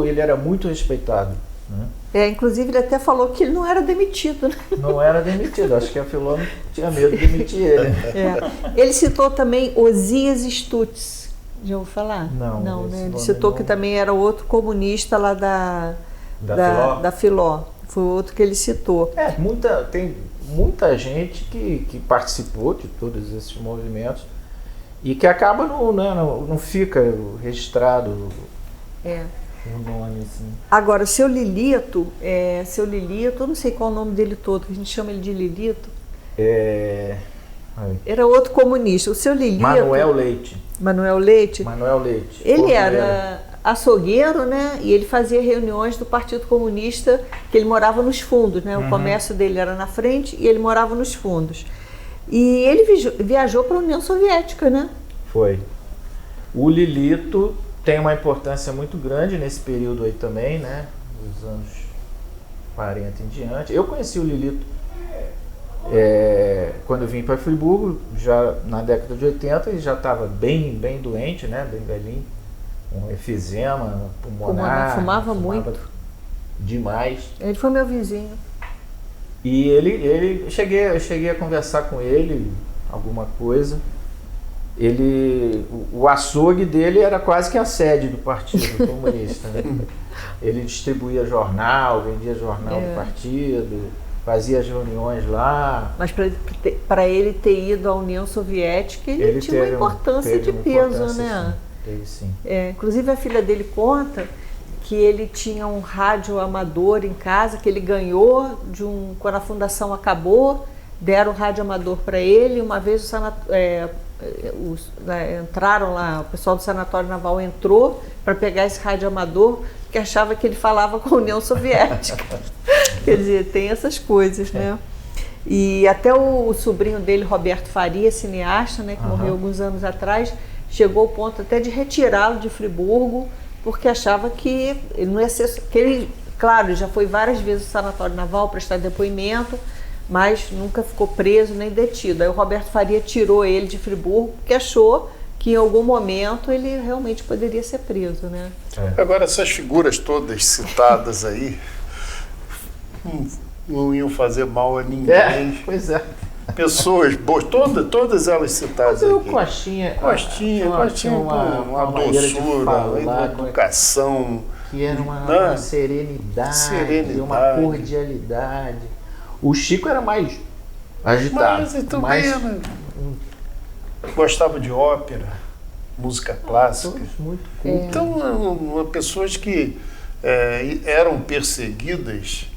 ele era muito respeitado, né? Inclusive ele até falou que ele não era demitido, né? Não era demitido, acho que a Filó não tinha medo de demitir ele. Ele citou também Osias Stutz. Já ouviu falar? Não, né? Ele citou que também era outro comunista lá da Filó. Foi outro que ele citou. Tem muita gente que participou de todos esses movimentos e que acaba não fica registrado o nome assim. Agora, seu Lilito, eu não sei qual é o nome dele todo, a gente chama ele de Lilito. Era outro comunista. O seu Lilito... Manuel Leite. Ele era açougueiro, né? E ele fazia reuniões do Partido Comunista, que ele morava nos fundos, né? O comércio dele era na frente e ele morava nos fundos. E ele viajou para a União Soviética, né? Foi. O Lilito tem uma importância muito grande nesse período aí também, né? Dos anos 40 em diante. Eu conheci o Lilito quando eu vim para Friburgo, já na década de 80, ele já estava bem doente, né? Bem velhinho. Um efizema pulmonar. Fumava muito. Demais. Ele foi meu vizinho. E eu cheguei a conversar com ele alguma coisa. O açougue dele era quase que a sede do Partido Comunista, né? Ele distribuía jornal, vendia jornal do partido, fazia as reuniões lá. Mas para ele ter ido à União Soviética, ele tinha uma importância de peso, né? Sim. Inclusive a filha dele conta que ele tinha um rádio amador em casa que ele ganhou quando a fundação acabou, deram o rádio amador para ele. Uma vez entraram lá, o pessoal do Sanatório Naval entrou para pegar esse rádio amador, que achava que ele falava com a União Soviética. Quer dizer, tem essas coisas, né? E até o sobrinho dele, Roberto Faria, cineasta, né, que morreu alguns anos atrás, chegou ao ponto até de retirá-lo de Friburgo, porque achava que ele não ia ser... Claro, ele já foi várias vezes ao Sanatório Naval prestar depoimento, mas nunca ficou preso nem detido. Aí o Roberto Faria tirou ele de Friburgo, porque achou que em algum momento ele realmente poderia ser preso, né? Agora, essas figuras todas citadas aí não iam fazer mal a ninguém. Pois é. Pessoas boas, todas elas citadas aqui. Costinha uma doçura, uma educação. Que era uma serenidade, uma cordialidade. O Chico era mais agitado. Mas também gostava de ópera, música clássica. Todos muito cultos. Então, pessoas que eram perseguidas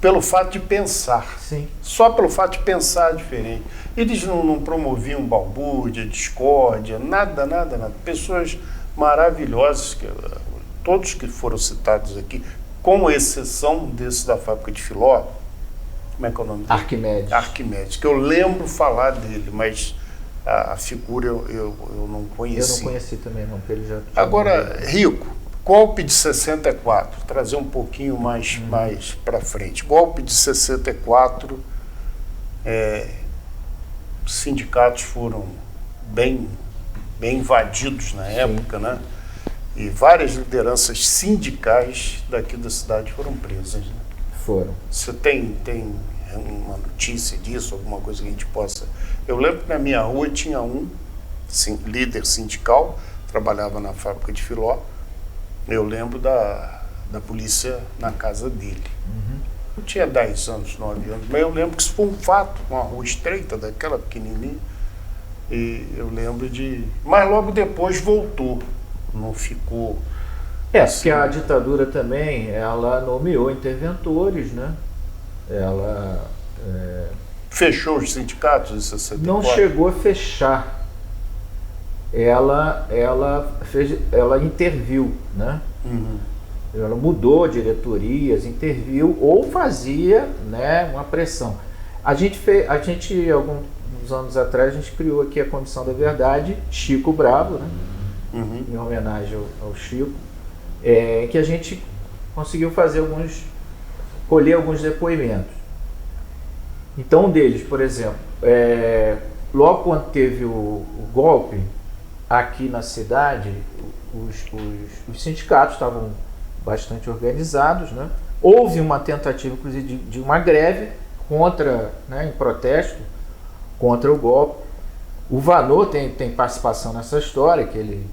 pelo fato de pensar. Sim. Só pelo fato de pensar diferente. Eles não promoviam balbúrdia, discórdia, nada. Pessoas maravilhosas, todos que foram citados aqui, com exceção desse da fábrica de Filó. Como é que é o nome dele? Arquimedes, que eu lembro falar dele, mas a figura eu não conheci. Eu não conheci também, não, porque ele já... Agora, Rico, golpe de 64, trazer um pouquinho mais para frente. Golpe de 64, sindicatos foram bem invadidos na época, né? E várias lideranças sindicais daqui da cidade foram presas. Né? Foram. Você tem uma notícia disso, alguma coisa que a gente possa... Eu lembro que na minha rua tinha um líder sindical, trabalhava na fábrica de Filó. Eu lembro da polícia na casa dele. Eu tinha 10 anos, 9 anos, mas eu lembro que isso foi um fato, uma rua estreita, daquela pequenininha. E eu lembro de... Mas logo depois voltou, não ficou... Porque a ditadura também, ela nomeou interventores, né? Ela... Fechou os sindicatos em 64? Não chegou a fechar. Ela interviu, né? Ela mudou diretorias, interviu ou fazia, né, uma pressão. A gente, alguns anos atrás, a gente criou aqui a Comissão da Verdade, Chico Bravo, né? Em homenagem ao Chico, que a gente conseguiu colher alguns depoimentos. Então, um deles, por exemplo, logo quando teve o golpe aqui na cidade, os sindicatos estavam bastante organizados, né? Houve uma tentativa, inclusive, de uma greve contra, né, em protesto contra o golpe. O Vanuo tem participação nessa história, que ele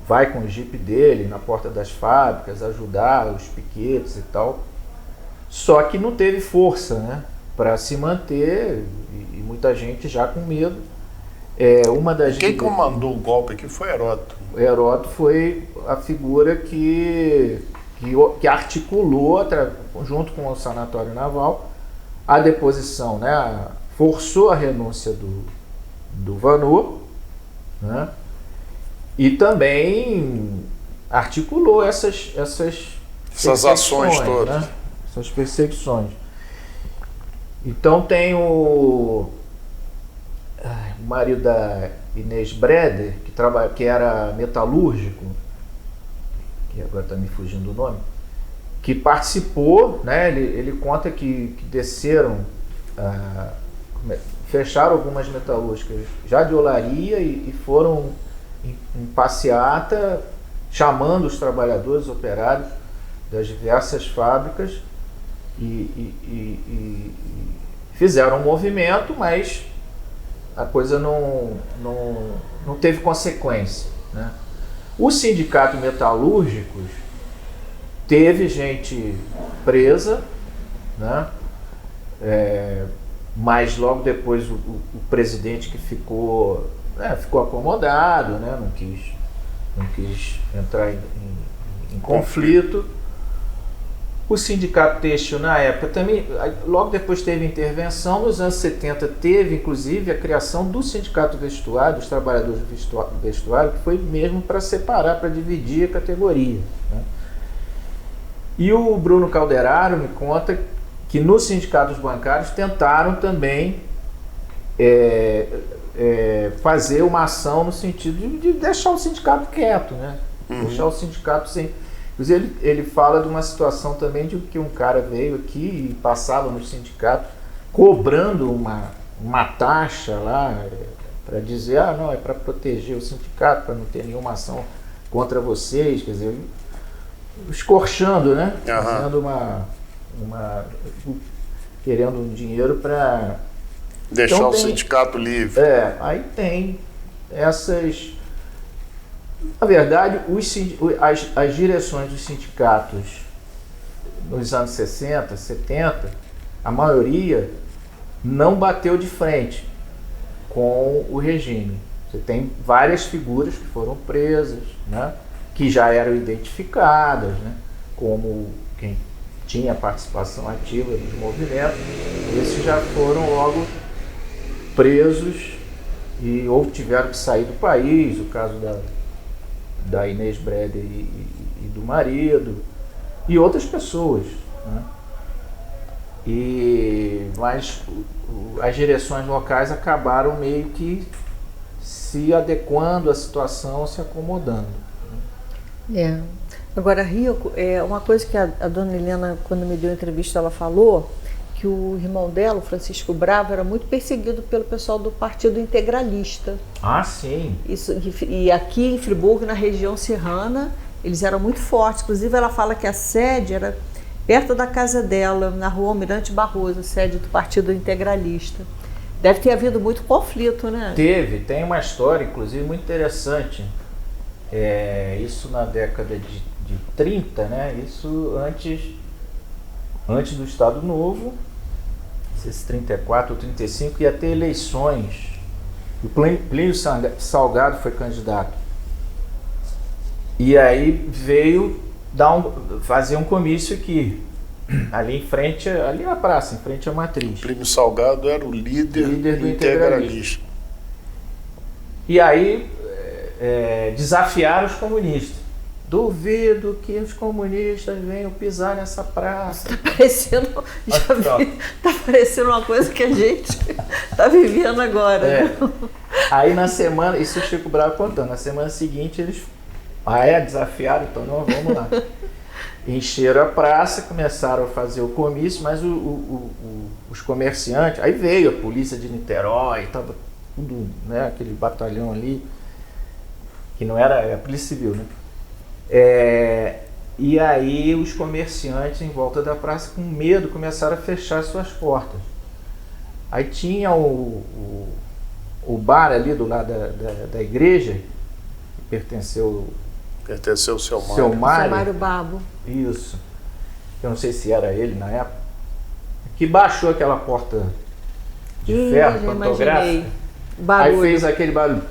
vai com o jipe dele na porta das fábricas ajudar os piquetes e tal. Só que não teve força, né, para se manter e muita gente já com medo. Quem comandou o golpe aqui foi Heródoto. Heródoto foi a figura que articulou, junto com o Sanatório Naval, a deposição, né? Forçou a renúncia do Vanuo, né? E também articulou essas ações todas, né? Essas perseguições. Então tem o marido da Inês Breder, que era metalúrgico, que agora está me fugindo o nome, que participou, né? Ele conta que desceram, fecharam algumas metalúrgicas já de olaria e foram em passeata chamando os trabalhadores, operários das diversas fábricas e fizeram um movimento, mas a coisa não teve consequência, né? O sindicato metalúrgicos teve gente presa, né? Mas logo depois o presidente que ficou acomodado, né? Não quis entrar em conflito. O sindicato têxtil na época também, logo depois teve intervenção. Nos anos 70 teve inclusive a criação do sindicato vestuário, dos trabalhadores do vestuário, que foi mesmo para separar, para dividir a categoria, né? E o Bruno Calderaro me conta que nos sindicatos bancários tentaram também fazer uma ação no sentido de deixar o sindicato quieto, né? Deixar o sindicato sem... Ele fala de uma situação também de que um cara veio aqui e passava no sindicato cobrando uma taxa lá para dizer, não, é para proteger o sindicato, para não ter nenhuma ação contra vocês, quer dizer, escorchando, né? Fazendo querendo um dinheiro para deixar o sindicato livre. Aí tem essas... Na verdade, as direções dos sindicatos nos anos 60, 70, a maioria não bateu de frente com o regime. Você tem várias figuras que foram presas, né, que já eram identificadas, né, como quem tinha participação ativa nos movimentos. Esses já foram logo presos ou tiveram que sair do país, o caso da Inês Breder e do marido, e outras pessoas, né? Mas as direções locais acabaram meio que se adequando à situação, se acomodando. Agora, Rico, uma coisa que a dona Helena, quando me deu a entrevista, ela falou que o irmão dela, o Francisco Bravo, era muito perseguido pelo pessoal do Partido Integralista. Ah, sim. E aqui em Friburgo, na região serrana, eles eram muito fortes. Inclusive, ela fala que a sede era perto da casa dela, na rua Almirante Barroso, a sede do Partido Integralista. Deve ter havido muito conflito, né? Tem uma história, inclusive, muito interessante. Isso na década de 30, né? Isso antes do Estado Novo, não sei se 34 ou 35, ia ter eleições. O Plínio Salgado foi candidato. E aí veio fazer um comício aqui, ali em frente, ali na praça, em frente à Matriz. Plínio Salgado era o líder do integralismo. E aí desafiaram os comunistas. Duvido que os comunistas venham pisar nessa praça. Está parecendo, tá parecendo uma coisa que a gente está vivendo agora. Né? Aí na semana, isso o Chico Bravo contando, na semana seguinte eles desafiaram, então não, vamos lá. Encheram a praça, começaram a fazer o comício, mas os comerciantes, aí veio a polícia de Niterói, estava tudo, né, aquele batalhão ali, que não era a polícia civil, né? E aí os comerciantes em volta da praça, com medo, começaram a fechar suas portas. Aí tinha o bar ali do lado da igreja, que pertenceu ao seu Mário. Seu Mário Babo. Isso. Eu não sei se era ele na época. Que baixou aquela porta de ferro pantográfica. Aí fez aquele barulho.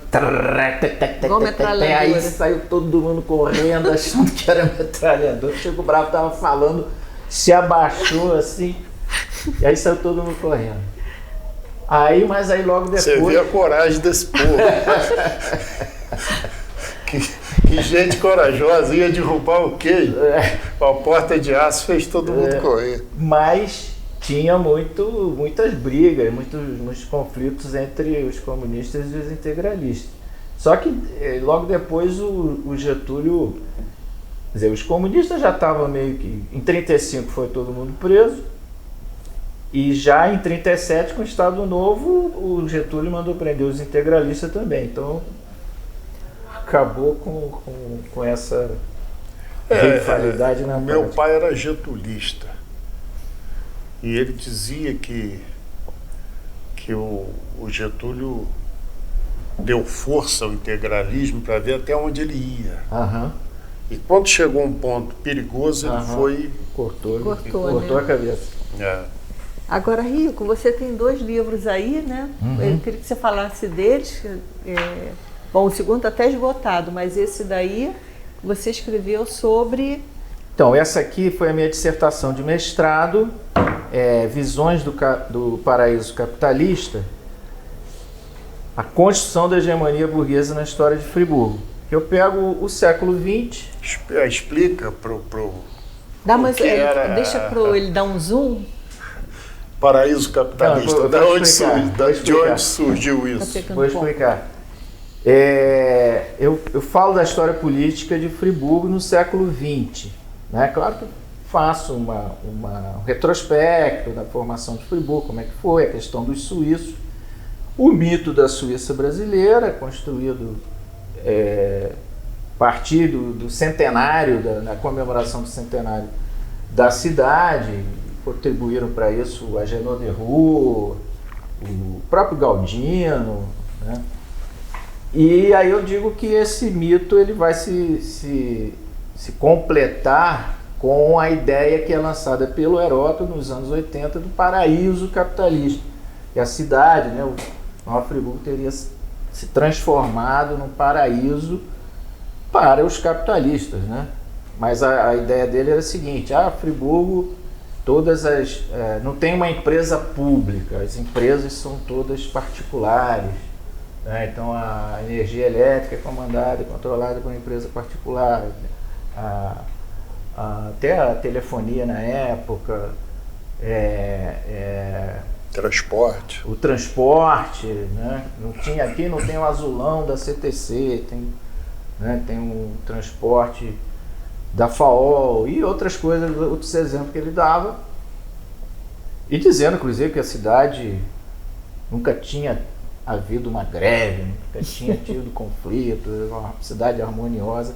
Aí saiu todo mundo correndo, achando que era metralhador. O Chico Bravo estava falando, se abaixou assim, e aí saiu todo mundo correndo. Mas aí logo depois... Você vê a coragem desse povo. que gente corajosa, ia derrubar o queijo. A porta de aço fez todo mundo correr. Mas tinha muitas brigas, muitos conflitos entre os comunistas e os integralistas. Só que logo depois o Getúlio, quer dizer, os comunistas já estavam meio que... Em 35 foi todo mundo preso, e já em 37, com o Estado Novo, o Getúlio mandou prender os integralistas também. Então acabou com essa rivalidade na Meu pai era getulista. E ele dizia que o Getúlio deu força ao integralismo para ver até onde ele ia. Uhum. E quando chegou a um ponto perigoso, ele foi... Cortou né? A cabeça. Agora, Rico, você tem 2 livros aí, né? Uhum. Eu queria que você falasse deles. Bom, o segundo está até esgotado, mas esse daí você escreveu sobre... Então, essa aqui foi a minha dissertação de mestrado, Visões do Paraíso Capitalista, a construção da hegemonia burguesa na história de Friburgo. Eu pego o século XX... Explica pro deixa para ele dar um zoom. Paraíso capitalista. De onde surgiu isso? Vou explicar. Eu falo da história política de Friburgo no século XX. Né? Claro que faço um retrospecto da formação de Friburgo, como é que foi, a questão dos suíços, o mito da Suíça brasileira, construído a partir do centenário, da comemoração do centenário da cidade. Contribuíram para isso o Agenor de Roux, o próprio Galdino, né? E aí eu digo que esse mito ele vai se completar com a ideia que é lançada pelo Heródoto nos anos 80 do paraíso capitalista. E a cidade, né, o Nova Friburgo, teria se transformado num paraíso para os capitalistas, né? Mas a ideia dele era a seguinte: Friburgo, não tem uma empresa pública, as empresas são todas particulares, né? Então a energia elétrica é comandada e controlada por uma empresa particular, até a telefonia na época, transporte. O transporte, né? Aqui não tem o azulão da CTC, tem um transporte da FAOL e outras coisas, outros exemplos que ele dava, e dizendo, inclusive, que a cidade nunca tinha havido uma greve, nunca tinha tido conflito, uma cidade harmoniosa.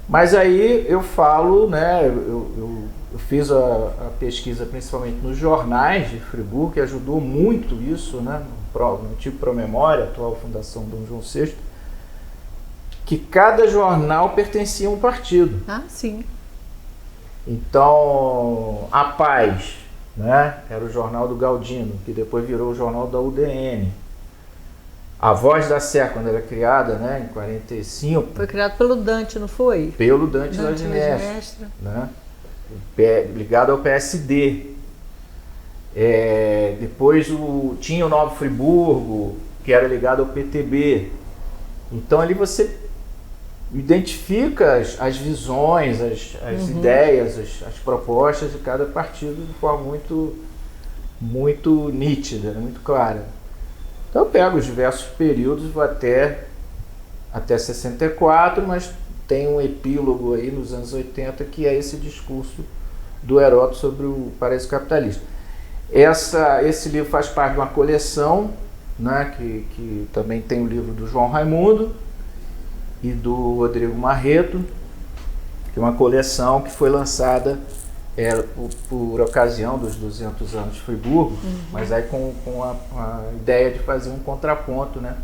Mas aí eu falo, né, eu fiz a pesquisa principalmente nos jornais de Friburgo, que ajudou muito isso, né, no antigo Promemória, atual Fundação Dom João VI, que cada jornal pertencia a um partido. Ah, sim. Então, A Paz, né, era o jornal do Galdino, que depois virou o jornal da UDN. A Voz da Sé, quando era criada, né, em 45... Foi criado pelo Dante, não foi? Pelo Dante Laginestra, né, ligado ao PSD. Depois tinha o Novo Friburgo, que era ligado ao PTB. Então ali você identifica as visões, as ideias, as propostas de cada partido de forma muito nítida, muito clara. Então eu pego os diversos períodos, vou até 64, mas tem um epílogo aí nos anos 80 que é esse discurso do Heródoto sobre o paraíso capitalista. Esse livro faz parte de uma coleção, né, que também tem o livro do João Raimundo e do Rodrigo Marreto, que é uma coleção que foi lançada por ocasião dos 200 anos de Friburgo, mas aí com a ideia de fazer um contraponto, né?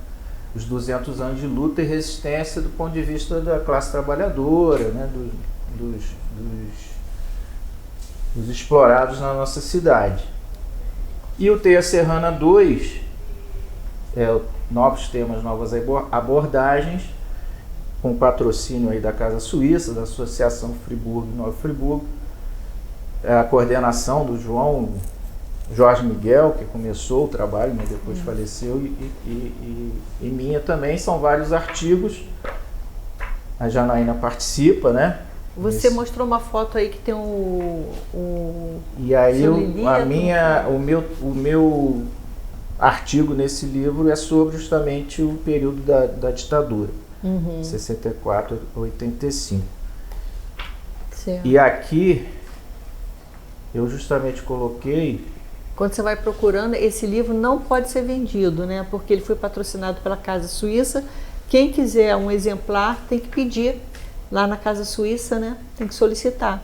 Os 200 anos de luta e resistência do ponto de vista da classe trabalhadora, né? dos explorados na nossa cidade. E o Teia Serrana 2, novos temas, novas abordagens, com patrocínio aí da Casa Suíça, da Associação Friburgo e Nova Friburgo, a coordenação do Jorge Miguel, que começou o trabalho, mas depois faleceu, e minha também. São vários artigos. A Janaína participa, né? Você mostrou uma foto aí que tem e aí o meu artigo nesse livro é sobre justamente o período da ditadura, 64 a 85. Certo. E aqui eu justamente coloquei... Quando você vai procurando, esse livro não pode ser vendido, né? Porque ele foi patrocinado pela Casa Suíça. Quem quiser um exemplar tem que pedir lá na Casa Suíça, né? Tem que solicitar.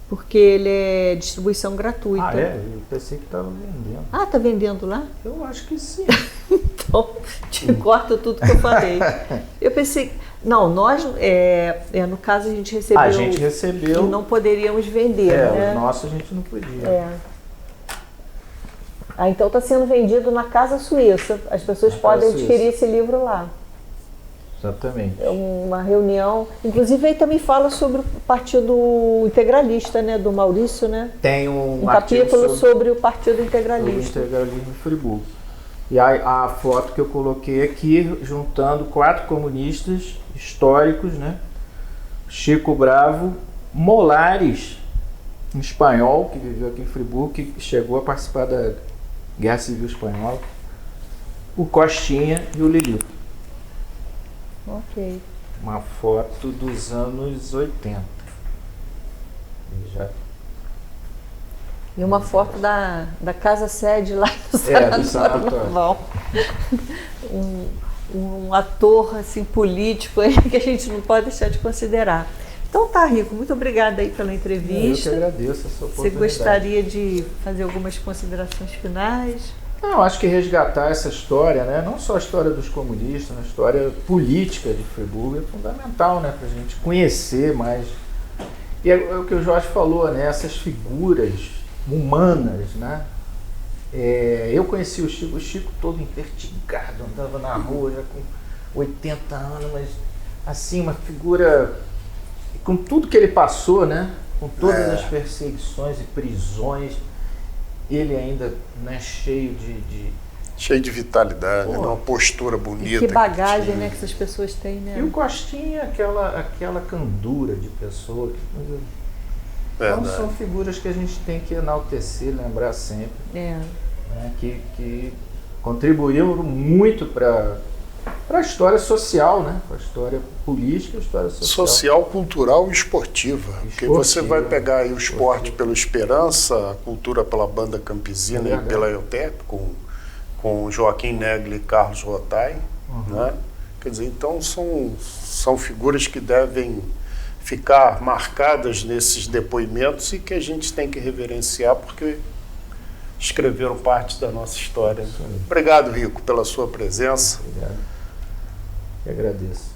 Porque ele é distribuição gratuita. Ah, eu pensei que estava vendendo. Ah, está vendendo lá? Eu acho que sim. Então, te corta tudo que eu falei. Eu pensei... Não, nós, no caso, a gente recebeu... A gente recebeu... E não poderíamos vender, né? O nosso a gente não podia. Então está sendo vendido na Casa Suíça. As pessoas podem adquirir esse livro lá. Exatamente. É uma reunião. Inclusive, aí também fala sobre o Partido Integralista, né? Do Maurício, né? Tem um capítulo sobre o Partido Integralista. Sobre o integralismo em Friburgo. E a foto que eu coloquei aqui, juntando 4 comunistas históricos, né? Chico Bravo, Molares, um espanhol que viveu aqui em Friburgo, que chegou a participar da Guerra Civil Espanhola, o Costinha e o Lilito. Ok. Uma foto dos anos 80. E uma foto da casa sede lá do Santo Antônio. Um ator assim, político aí, que a gente não pode deixar de considerar. Então tá, Rico, muito obrigada aí pela entrevista. Eu que agradeço a sua oportunidade. Você gostaria de fazer algumas considerações finais? Eu acho que resgatar essa história, né? Não só a história dos comunistas, a história política de Friburgo é fundamental, né? Para a gente conhecer mais. E é o que o Jorge falou, né? Essas figuras humanas, né? Eu conheci o Chico todo empertigado, andava na rua já com 80 anos, mas assim, uma figura com tudo que ele passou, né? Com todas as perseguições e prisões, ele ainda, né, cheio de vitalidade, né? Uma postura bonita. E que bagagem, né, que essas pessoas têm, né? E o Costinha, aquela candura de pessoa. Então são figuras que a gente tem que enaltecer, lembrar sempre. Né, que contribuíram muito para a história social, né? Para a história política e a história social. Social, cultural e esportiva. Porque você vai pegar aí o esporte pelo Esperança, a cultura pela Banda Campesina e pela EUTEP, com Joaquim Negli e Carlos Rotai. Né? Quer dizer, então são figuras que devem ficar marcadas nesses depoimentos e que a gente tem que reverenciar porque escreveram parte da nossa história. Obrigado, Rico, pela sua presença. Obrigado. Eu agradeço.